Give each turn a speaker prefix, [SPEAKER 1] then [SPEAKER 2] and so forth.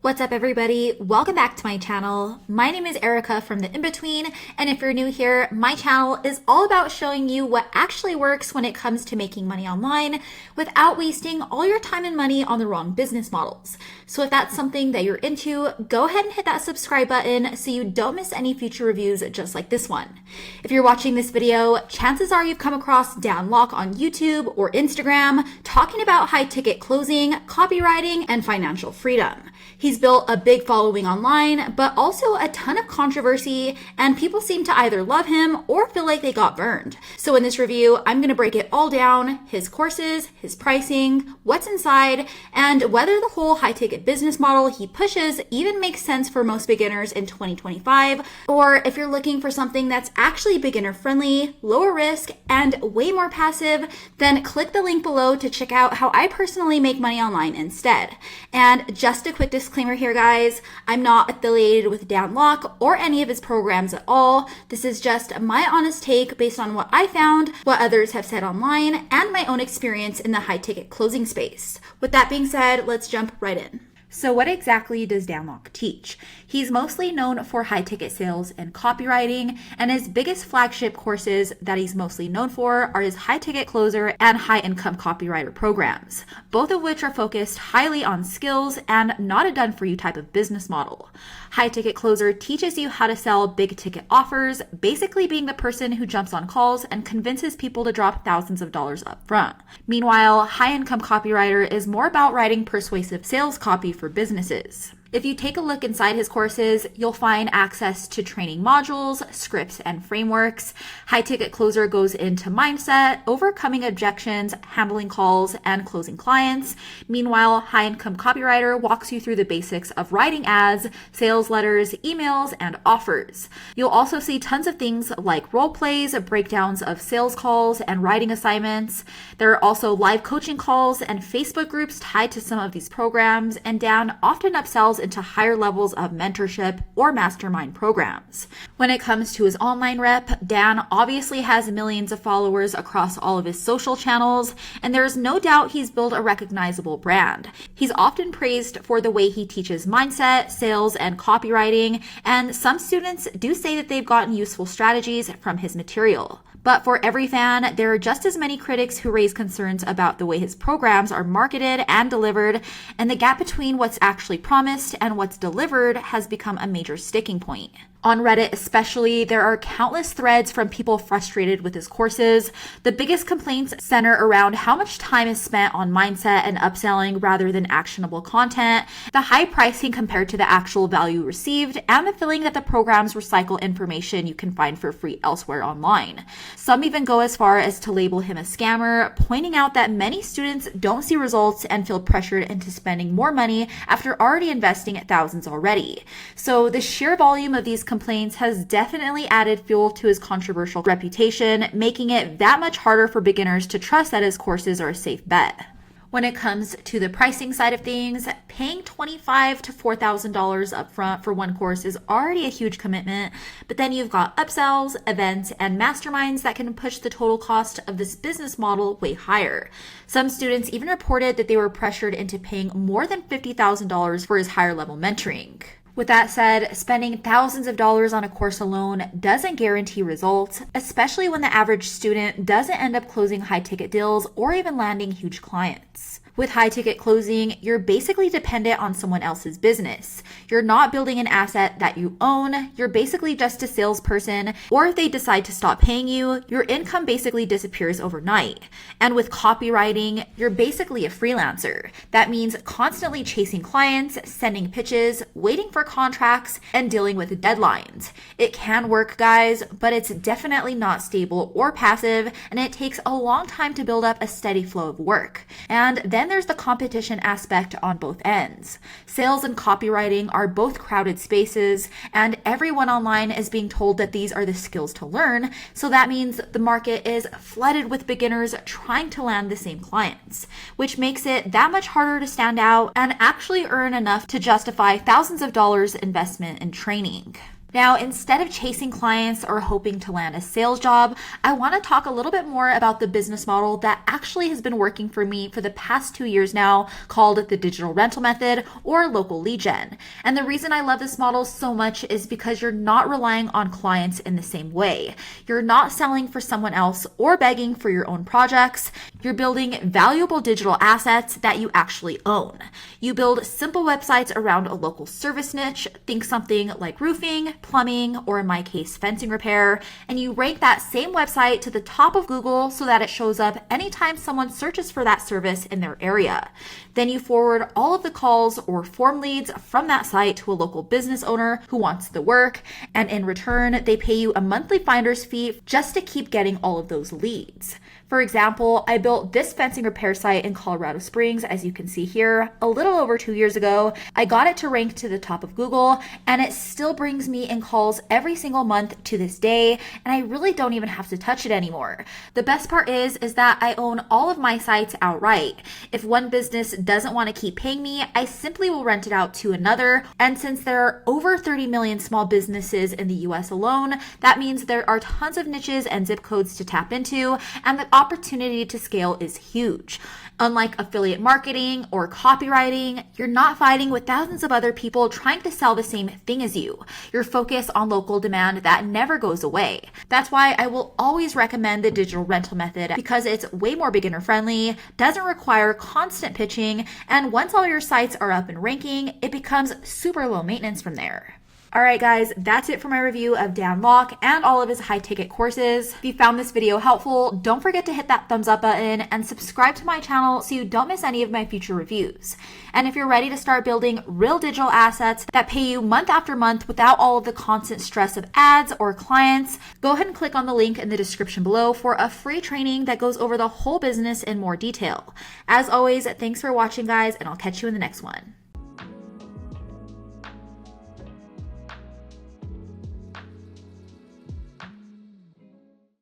[SPEAKER 1] What's up, everybody? Welcome back to my channel. My name is Erica from The In-Between, and if you're new here, my channel is all about showing you what actually works when it comes to making money online without wasting all your time and money on the wrong business models. So if that's something that you're into, go ahead and hit that subscribe button so you don't miss any future reviews just like this one. If you're watching this video, chances are you've come across Dan Lok on YouTube or Instagram talking about high-ticket closing, copywriting, and financial freedom. He's built a big following online, but also a ton of controversy, and people seem to either love him or feel like they got burned. So in this review, I'm going to break it all down: his courses, his pricing, what's inside, and whether the whole high-ticket business model he pushes even makes sense for most beginners in 2025, or if you're looking for something that's actually beginner-friendly, lower risk, and way more passive, then click the link below to check out how I personally make money online instead. And just a quick disclaimer here, guys, I'm not affiliated with Dan Lok or any of his programs at all. This is just my honest take based on what I found, what others have said online, and my own experience in the high-ticket closing space. With that being said, let's jump right in. So what exactly does Dan Lok teach? He's mostly known for high-ticket sales and copywriting, and his biggest flagship courses that he's mostly known for are his high-ticket closer and high-income copywriter programs, both of which are focused highly on skills and not a done-for-you type of business model. High-ticket closer teaches you how to sell big-ticket offers, basically being the person who jumps on calls and convinces people to drop thousands of dollars up front. Meanwhile, high-income copywriter is more about writing persuasive sales copy for businesses. If you take a look inside his courses, you'll find access to training modules, scripts, and frameworks. High-ticket closer goes into mindset, overcoming objections, handling calls, and closing clients. Meanwhile, high-income copywriter walks you through the basics of writing ads, sales letters, emails, and offers. You'll also see tons of things like role plays, breakdowns of sales calls, and writing assignments. There are also live coaching calls and Facebook groups tied to some of these programs, and Dan often upsells into higher levels of mentorship or mastermind programs. When it comes to his online rep, Dan obviously has millions of followers across all of his social channels, and there's no doubt he's built a recognizable brand. He's often praised for the way he teaches mindset, sales, and copywriting, and some students do say that they've gotten useful strategies from his material. But for every fan, there are just as many critics who raise concerns about the way his programs are marketed and delivered, and the gap between what's actually promised and what's delivered has become a major sticking point. On Reddit especially, there are countless threads from people frustrated with his courses. The biggest complaints center around how much time is spent on mindset and upselling rather than actionable content, the high pricing compared to the actual value received, and the feeling that the programs recycle information you can find for free elsewhere online. Some even go as far as to label him a scammer, pointing out that many students don't see results and feel pressured into spending more money after already investing thousands already. So the sheer volume of these complaints has definitely added fuel to his controversial reputation, making it that much harder for beginners to trust that his courses are a safe bet. When it comes to the pricing side of things, paying $2,500 to $4,000 upfront for one course is already a huge commitment, but then you've got upsells, events, and masterminds that can push the total cost of this business model way higher. Some students even reported that they were pressured into paying more than $50,000 for his higher level mentoring. With that said, spending thousands of dollars on a course alone doesn't guarantee results, especially when the average student doesn't end up closing high-ticket deals or even landing huge clients. With high-ticket closing, you're basically dependent on someone else's business. You're not building an asset that you own. You're basically just a salesperson, or if they decide to stop paying you, your income basically disappears overnight. And with copywriting, you're basically a freelancer. That means constantly chasing clients, sending pitches, waiting for contracts, and dealing with deadlines. It can work, guys, but it's definitely not stable or passive, and it takes a long time to build up a steady flow of work. And then there's the competition aspect on both ends. Sales and copywriting are both crowded spaces, and everyone online is being told that these are the skills to learn, so that means the market is flooded with beginners trying to land the same clients, which makes it that much harder to stand out and actually earn enough to justify thousands of dollars investment in training. Now, instead of chasing clients or hoping to land a sales job, I want to talk a little bit more about the business model that actually has been working for me for the past 2 years now, called the digital rental method or local lead gen. And the reason I love this model so much is because you're not relying on clients in the same way. You're not selling for someone else or begging for your own projects. You're building valuable digital assets that you actually own. You build simple websites around a local service niche, think something like roofing, plumbing, or in my case, fencing repair, and you rank that same website to the top of Google so that it shows up anytime someone searches for that service in their area. Then you forward all of the calls or form leads from that site to a local business owner who wants the work, and in return, they pay you a monthly finder's fee just to keep getting all of those leads. For example, I built this fencing repair site in Colorado Springs, as you can see here, a little over 2 years ago. I got it to rank to the top of Google, and it still brings me in calls every single month to this day, and I really don't even have to touch it anymore. The best part is that I own all of my sites outright. If one business doesn't want to keep paying me, I simply will rent it out to another, and since there are over 30 million small businesses in the US alone, that means there are tons of niches and zip codes to tap into, and the opportunity to scale is huge. Unlike affiliate marketing or copywriting, you're not fighting with thousands of other people trying to sell the same thing as you. You're focused on local demand that never goes away. That's why I will always recommend the digital rental method, because it's way more beginner friendly, doesn't require constant pitching, and once all your sites are up and ranking, it becomes super low maintenance from there. All right, guys, that's it for my review of Dan Lok and all of his high-ticket courses. If you found this video helpful, don't forget to hit that thumbs up button and subscribe to my channel so you don't miss any of my future reviews. And if you're ready to start building real digital assets that pay you month after month without all of the constant stress of ads or clients, go ahead and click on the link in the description below for a free training that goes over the whole business in more detail. As always, thanks for watching, guys, and I'll catch you in the next one.